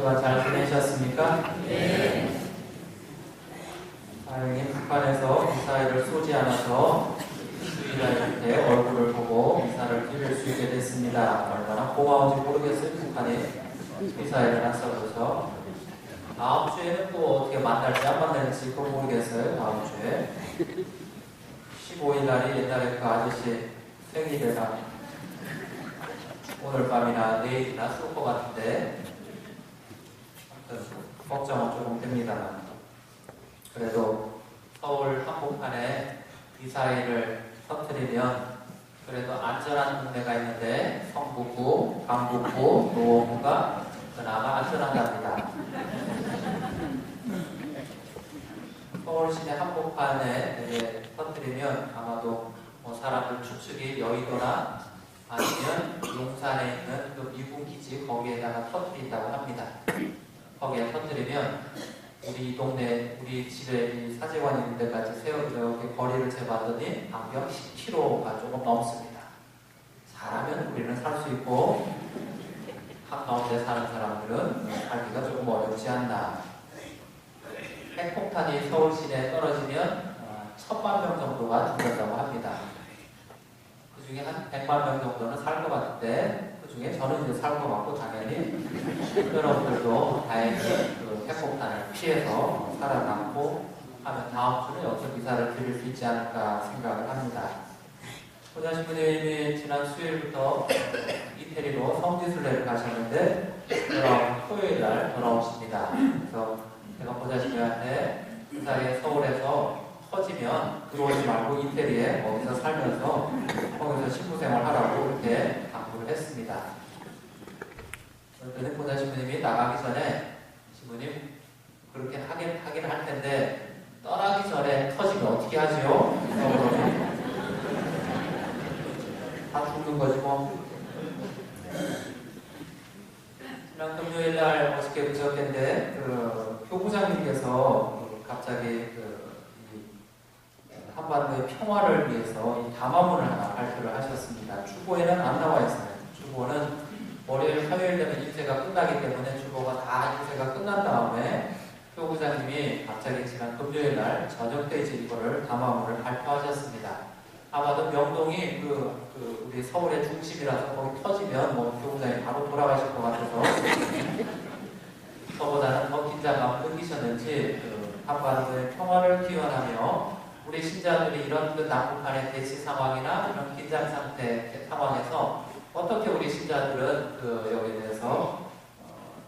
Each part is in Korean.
주간 잘 지내셨습니까? 네. 다행히 북한에서 미사일을 쏘지 않아서 주일날에 얼굴을 보고 미사를 드릴 수 있게 됐습니다. 얼마나 고마운지 모르겠어요. 북한이 미사일을 안 쏴줘서. 다음 주에는 또 어떻게 만날지 안 만날지 그거 모르겠어요. 다음 주에 15일 날이 옛날에 그 아저씨 생일이라 오늘 밤이나 내일이나 쏠 것 같은데 걱정은 조금 됩니다만, 그래도 서울 한복판에 미사일을 터뜨리면 그래도 안전한 동네가 있는데 성북구, 강북구, 노원구가 그나마 안전하답니다. 서울 시내 한복판에 터뜨리면 아마도 사람들 추측이 여의도나 아니면 용산에 있는 그 미군 기지 거기에다가 터뜨린다고 합니다. 거기에 터뜨리면 우리 동네, 우리 집에 사제관 있는 데까지 이렇게 거리를 재봤더니 반경 10km가 조금 넘습니다. 잘하면 우리는 살 수 있고 한가운데 사는 사람들은 살기가 조금 어렵지 않나. 핵폭탄이 서울 시내에 떨어지면 1000만 명 정도가 죽는다고 합니다. 그 중에 한 100만 명 정도는 살 것 같은데, 그 중에 저는 이제 살 것 같고, 당연히 여러분들도 다행히 그 핵폭탄을 피해서 살아남고 하면 다음 주는 여기서 미사를 드릴 수 있지 않을까 생각을 합니다. 보좌신부님이 지난 수요일부터 이태리로 성지순례를 가셨는데 토요일 날 돌아오십니다. 그래서 제가 보좌신부한테 미사일 서울에서 터지면 들어오지 말고 이태리에 거기서 살면서 거기서 신부생활 하라고 이렇게 당부를 했습니다. 그랬더니 보좌신부님이 나가기 전에 신부님 그렇게 하긴 할 텐데 떠나기 전에 터지면 어떻게 하지요? 다 죽는 거지 뭐. 지난 금요일날 어저께 그저께인데 교구장님께서 갑자기 한반도의 평화를 위해서 이 담화문을 하나 발표를 하셨습니다. 주보에는 안 나와 있어요. 주보는 월요일, 화요일 되면 인쇄가 끝나기 때문에 주보가 다 인쇄가 끝난 다음에 교구장님이 갑자기 지난 금요일 날 저녁 페이지 이거를 담화문을 발표하셨습니다. 아마도 명동이 우리 서울의 중심이라서 거기 터지면 교구장이 바로 돌아가실 것 같아서 저보다는 더 긴장감을 느끼셨는지 한반도의 평화를 기원하며 우리 신자들이 이런 남북한의 대치 상황이나 이런 긴장 상태 상황에서 어떻게 우리 신자들은 여기에 대해서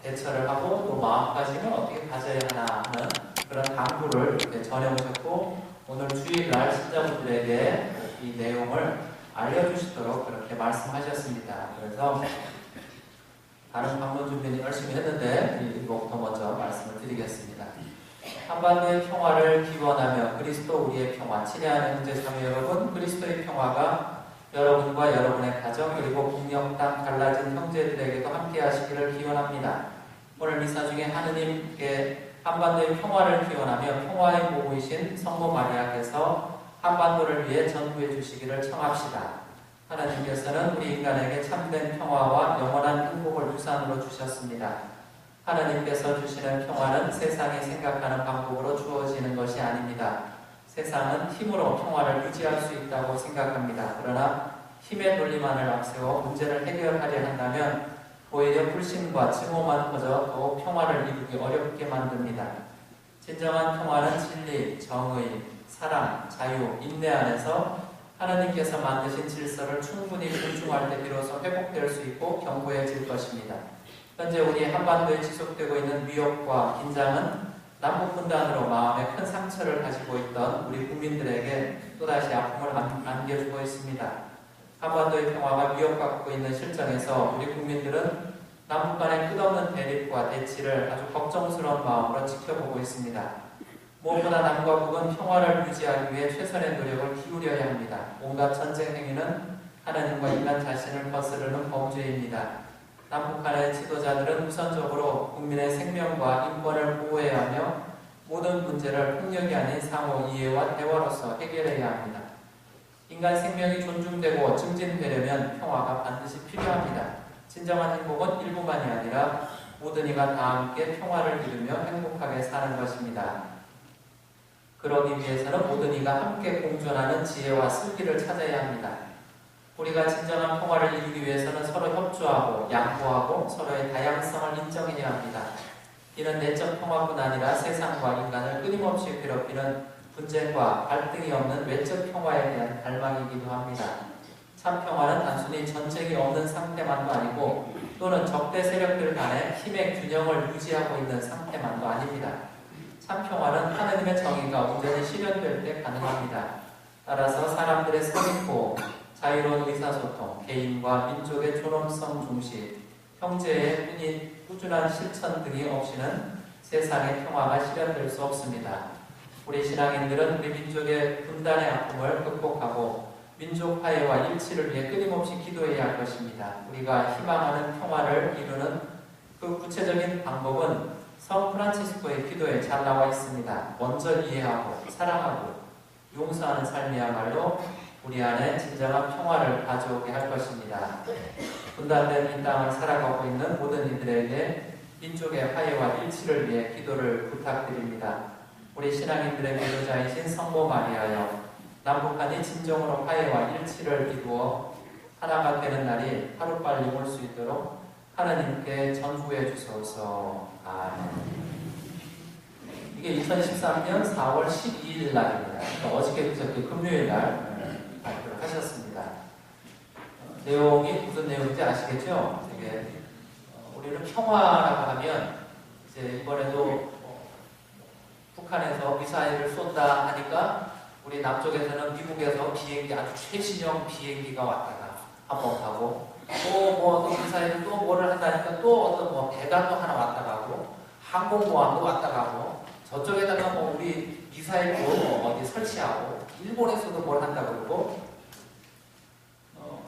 대처를 하고 또 마음가짐을 어떻게 가져야 하나 하는 그런 당부를 이렇게 전해오셨고, 오늘 주일날 신자분들에게 이 내용을 알려주시도록 그렇게 말씀하셨습니다. 그래서 다른 방문 준비는 열심히 했는데 이거부터 먼저 말씀을 드리겠습니다. 한반도의 평화를 기원하며 그리스도 우리의 평화, 친애하는 형제 자매 여러분, 그리스도의 평화가 여러분과 여러분의 가정 그리고 북녘 땅 갈라진 형제들에게도 함께 하시기를 기원합니다. 오늘 미사 중에 하느님께 한반도의 평화를 기원하며 평화의 모부이신 성모 마리아께서 한반도를 위해 전부해 주시기를 청합시다. 하나님께서는 우리 인간에게 참된 평화와 영원한 행복을 유산으로 주셨습니다. 하나님께서 주시는 평화는 세상이 생각하는 방법으로 주어지는 것이 아닙니다. 세상은 힘으로 평화를 유지할 수 있다고 생각합니다. 그러나 힘의 논리만을 앞세워 문제를 해결하려 한다면 오히려 불신과 증오만 퍼져 더욱 평화를 이루기 어렵게 만듭니다. 진정한 평화는 진리, 정의, 사랑, 자유, 인내 안에서 하나님께서 만드신 질서를 충분히 존중할 때 비로소 회복될 수 있고 견고해질 것입니다. 현재 우리 한반도에 지속되고 있는 위협과 긴장은 남북 분단으로 마음에 큰 상처를 가지고 있던 우리 국민들에게 또다시 아픔을 안겨주고 있습니다. 한반도의 평화가 위협받고 있는 실정에서 우리 국민들은 남북 간의 끝없는 대립과 대치를 아주 걱정스러운 마음으로 지켜보고 있습니다. 무엇보다 남과 북은 평화를 유지하기 위해 최선의 노력을 기울여야 합니다. 온갖 전쟁 행위는 하나님과 인간 자신을 거스르는 범죄입니다. 남북한의 지도자들은 우선적으로 국민의 생명과 인권을 보호해야 하며 모든 문제를 폭력이 아닌 상호 이해와 대화로서 해결해야 합니다. 인간 생명이 존중되고 증진되려면 평화가 반드시 필요합니다. 진정한 행복은 일부만이 아니라 모든 이가 다 함께 평화를 이루며 행복하게 사는 것입니다. 그러기 위해서는 모든 이가 함께 공존하는 지혜와 슬기를 찾아야 합니다. 우리가 진정한 평화를 이루기 위해서는 서로 협조하고 양보하고 서로의 다양성을 인정해야 합니다. 이는 내적 평화뿐 아니라 세상과 인간을 끊임없이 괴롭히는 분쟁과 갈등이 없는 외적 평화에 대한 갈망이기도 합니다. 참 평화는 단순히 전쟁이 없는 상태만도 아니고 또는 적대 세력들 간의 힘의 균형을 유지하고 있는 상태만도 아닙니다. 참 평화는 하느님의 정의가 온전히 실현될 때 가능합니다. 따라서 사람들의 선입고, 자유로운 의사소통, 개인과 민족의 존엄성 중시, 형제의 꾸준한 실천 등이 없이는 세상의 평화가 실현될 수 없습니다. 우리 신앙인들은 우리 민족의 분단의 아픔을 극복하고 민족 화해와 일치를 위해 끊임없이 기도해야 할 것입니다. 우리가 희망하는 평화를 이루는 그 구체적인 방법은 성 프란치스코의 기도에 잘 나와 있습니다. 먼저 이해하고 사랑하고 용서하는 삶이야말로 우리 안에 진정한 평화를 가져오게 할 것입니다. 분단된 이 땅을 살아가고 있는 모든 이들에게 민족의 화해와 일치를 위해 기도를 부탁드립니다. 우리 신앙인들의 기도자이신 성모 마리아여, 남북한이 진정으로 화해와 일치를 이루어 하나가 되는 날이 하루빨리 올 수 있도록 하나님께 전구해 주소서. 아멘. 이게 2013년 4월 12일 날입니다. 어저께 그저께 금요일 날 발표를 하셨습니다. 내용이 무슨 내용인지 아시겠죠? 되게 우리는 평화라고 하면 이제 이번에도 북한에서 미사일을 쏜다 하니까 우리 남쪽에서는 미국에서 비행기 아주 최신형 비행기가 왔다가 한번 가고 또 미사일을 또 뭐를 한다니까 또 어떤 배가 또 하나 왔다 가고 항공모함도 왔다 가고 저쪽에다가 우리 미사일도 어디 설치하고 일본에서도 뭘 한다 그러고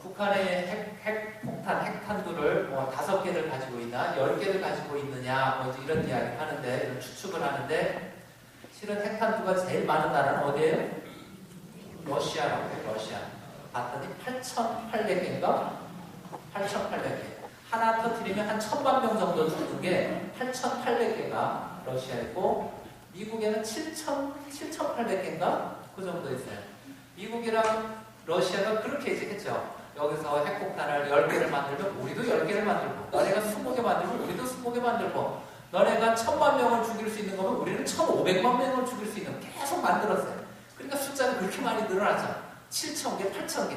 북한의 핵폭탄, 핵탄두를 5개를 가지고 있나 10개를 가지고 있느냐 이런 이야기를 하는데 이런 추측을 하는데 실은 핵탄두가 제일 많은 나라는 어디예요? 러시아라고 해요. 러시아. 봤더니 8,800개인가? 8,800개. 하나 터뜨리면 한 1,000만 명 정도 죽는 게 8,800개가 러시아이고 미국에는 7,800개인가? 그 정도 있어요. 미국이랑 러시아가 그렇게 이제 했죠. 여기서 핵폭탄을 10개를 만들면 우리도 10개를 만들고 너네가 20개 만들면 우리도 20개 만들고 너네가 1,000만 명을 죽일 수 있는 거면 우리는 1,500만 명을 죽일 수 있는 계속 만들었어요. 그러니까 숫자가 그렇게 많이 늘어나죠. 7,000개, 8,000개.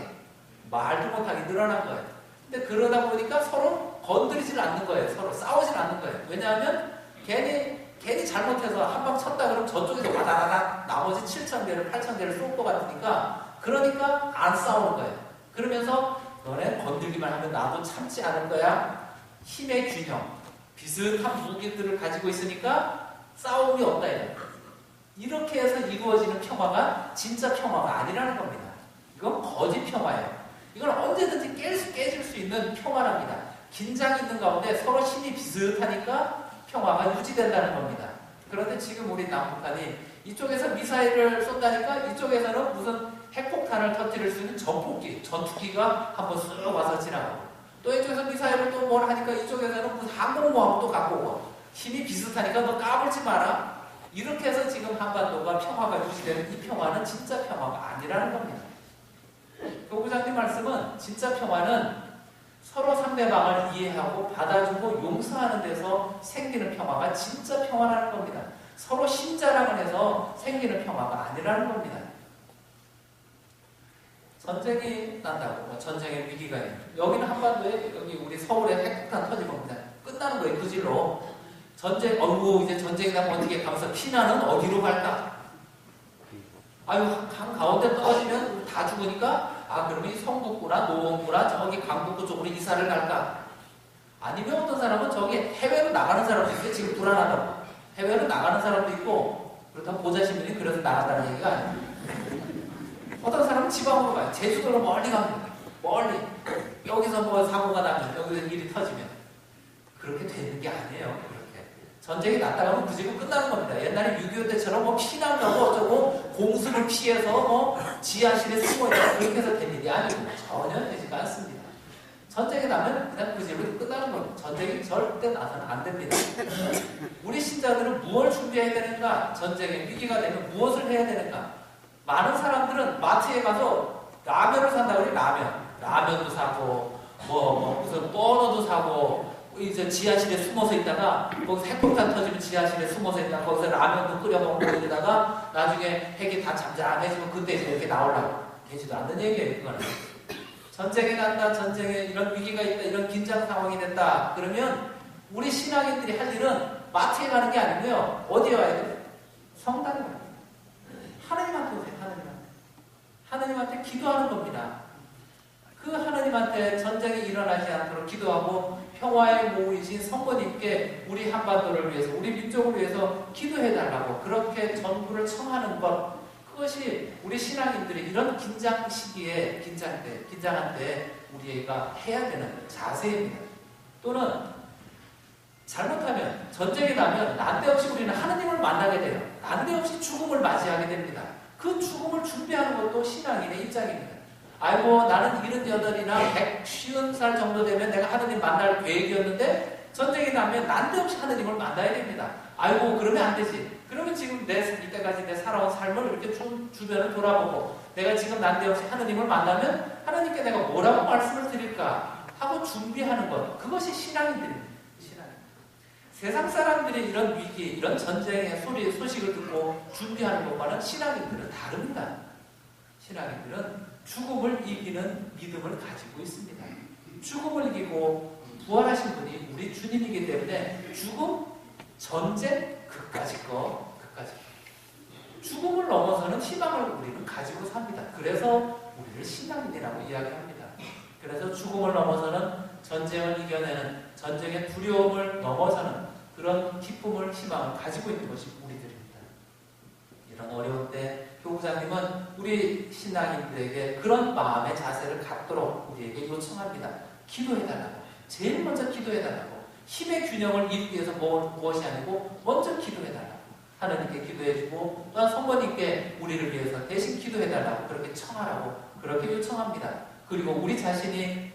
말도 못하게 늘어난 거예요. 근데 그러다 보니까 서로 건드리질 않는 거예요. 서로 싸우질 않는 거예요. 왜냐하면 괜히 잘못해서 한 방 쳤다 그러면 저쪽에서 와다다닥 나머지 7,000개를, 8,000개를 쏠 것 같으니까 그러니까 안 싸우는 거예요. 그러면서 너네 건들기만 하면 나도 참지 않을 거야. 힘의 균형. 비슷한 무기들을 가지고 있으니까 싸움이 없다 이거예요. 이렇게 해서 이루어지는 평화가 진짜 평화가 아니라는 겁니다. 이건 거짓 평화예요. 이건 언제든지 깨질 수 있는 평화랍니다. 긴장이 있는 가운데 서로 힘이 비슷하니까 평화가 유지된다는 겁니다. 그런데 지금 우리 남북한이 이쪽에서 미사일을 쏜다니까 이쪽에서는 무슨 핵폭탄을 터뜨릴 수 있는 전투기가 한번 쑥 와서 지나가고 또 이쪽에서 미사일을 또 뭘 하니까 이쪽에서는 무슨 항공모함도 갖고 오고 힘이 비슷하니까 너 까불지 마라. 이렇게 해서 지금 한반도가 평화가 유지되는 이 평화는 진짜 평화가 아니라는 겁니다. 교구장님 말씀은 진짜 평화는 서로 상대방을 이해하고 받아주고 용서하는 데서 생기는 평화가 진짜 평화라는 겁니다. 서로 신자랑을 해서 생기는 평화가 아니라는 겁니다. 전쟁이 난다고, 전쟁의 위기가 있는. 여기는 한반도에, 여기 우리 서울에 핵폭탄 터지면 그냥 끝나는 거예요, 그 질로. 이제 전쟁이 나면 어떻게 가면서 피난은 어디로 갈까? 강 가운데 떨어지면 다 죽으니까, 그러면 이 성북구나 노원구나 저기 강북구 쪽으로 이사를 갈까? 아니면 어떤 사람은 저기 해외로 나가는 사람도 있어요. 지금 불안하다고. 해외로 나가는 사람도 있고, 그렇다고 보좌신들이 그래서 나간다는 얘기가 아니에요. 어떤 사람은 지방으로 가요. 제주도로 멀리 가면 멀리. 여기서 사고가 나면, 여기서 일이 터지면. 그렇게 되는 게 아니에요. 그렇게. 전쟁이 났다 가면 그 집은 끝나는 겁니다. 옛날에 6.25 때처럼 피난 가고 어쩌고 공수를 피해서 지하실에 숨어있다 그렇게 해서 된 일이 아니고 전혀 되지가 않습니다. 전쟁이 나면 그냥 그 집으로 끝나는 겁니다. 전쟁이 절대 나서는 안 됩니다. 우리 신자들은 무엇을 준비해야 되는가? 전쟁의 위기가 되면 무엇을 해야 되는가? 많은 사람들은 마트에 가서 라면을 산다고 그래. 라면도 사고 무슨 버너도 사고 이제 지하실에 숨어서 있다가 거기서 핵폭탄 터지면 지하실에 숨어서 있다가 거기서 라면도 끓여 먹고 이러다가 나중에 핵이 다 잠잠해지면 그때 이제 이렇게 나오려고 되지도 않는 얘기예요. 그거는 전쟁이 난다, 전쟁에 이런 위기가 있다, 이런 긴장 상황이 된다 그러면 우리 신앙인들이 할 일은 마트에 가는 게 아니고요. 어디에 와야 돼요? 성당에 와야 돼요. 하느님한테 오세요. 하느님한테 기도하는 겁니다. 그 하느님한테 전쟁이 일어나지 않도록 기도하고 평화의 모이신 성모님께 우리 한반도를 위해서, 우리 민족을 위해서 기도해달라고 그렇게 전부를 청하는 것, 그것이 우리 신앙인들이 이런 긴장 시기에, 긴장한 때 우리가 해야 되는 자세입니다. 또는 잘못하면, 전쟁이 나면 난데없이 우리는 하느님을 만나게 돼요. 난데없이 죽음을 맞이하게 됩니다. 그 죽음을 준비하는 것도 신앙인의 입장입니다. 아이고, 나는 78이나 150살 정도 되면 내가 하느님 만날 계획이었는데 전쟁이 나면 난데없이 하느님을 만나야 됩니다. 아이고, 그러면 안 되지. 그러면 지금 이때까지 내 살아온 삶을 이렇게 주변을 돌아보고 내가 지금 난데없이 하느님을 만나면 하느님께 내가 뭐라고 말씀을 드릴까 하고 준비하는 것, 그것이 신앙인들입니다. 세상 사람들이 이런 위기, 이런 전쟁의 소식을 듣고 준비하는 것과는 신앙인들은 다릅니다. 신앙인들은 죽음을 이기는 믿음을 가지고 있습니다. 죽음을 이기고 부활하신 분이 우리 주님이기 때문에 죽음, 전쟁, 그까짓 거. 죽음을 넘어서는 희망을 우리는 가지고 삽니다. 그래서 우리를 신앙인이라고 이야기합니다. 그래서 죽음을 넘어서는 전쟁을 이겨내는, 전쟁의 두려움을 넘어서는 그런 기쁨을, 희망을 가지고 있는 것이 우리들입니다. 이런 어려운 때 교구장님은 우리 신앙인들에게 그런 마음의 자세를 갖도록 우리에게 요청합니다. 기도해달라고. 제일 먼저 기도해달라고. 힘의 균형을 이루기 위해서 무엇이 아니고 먼저 기도해달라고. 하나님께 기도해주고 또한 성모님께 우리를 위해서 대신 기도해달라고 그렇게 청하라고 그렇게 요청합니다. 그리고 우리 자신이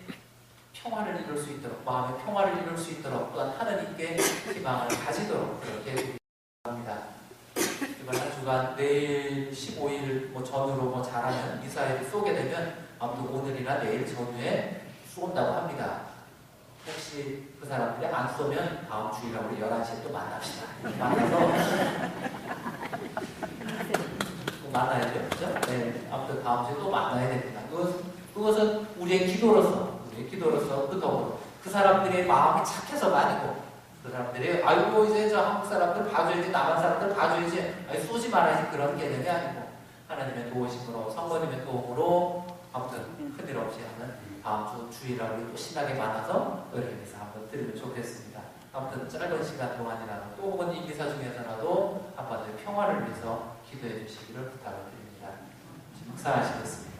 평화를 이룰 수 있도록, 마음의 평화를 이룰 수 있도록 또한 하나님께 희망을 가지도록 그렇게 합니다. 이번 한 주간 내일 15일 전후로 잘하면 미사일을 쏘게 되면 아무튼 오늘이나 내일 전후에 쏜다고 합니다. 혹시 그 사람들이 안 쏘면 다음 주일하고 우리 11시에 또 만납시다. 만나서 또 만나야죠. 그렇죠? 네. 아무튼 다음 주에 또 만나야 됩니다. 그것은 우리의 기도로서 끄덕으로 그 사람들의 마음이 착해서가 아니고 그 사람들이 아이고 이제 저 한국 사람들 봐줘야지, 남한 사람들 봐줘야지, 쏘지 말아야지, 그런 개념이 아니고 하나님의 도우심으로, 성모님의 도움으로 아무튼 큰일 없이 하는 다음 주 주일하고 또 신나게 만나서 이렇게 해서 한번 드리면 좋겠습니다. 아무튼 짧은 시간 동안이라도 또 혹은 이 기사 중에서라도 한번 평화를 위해서 기도해 주시기를 부탁을 드립니다. 묵상하시겠습니다.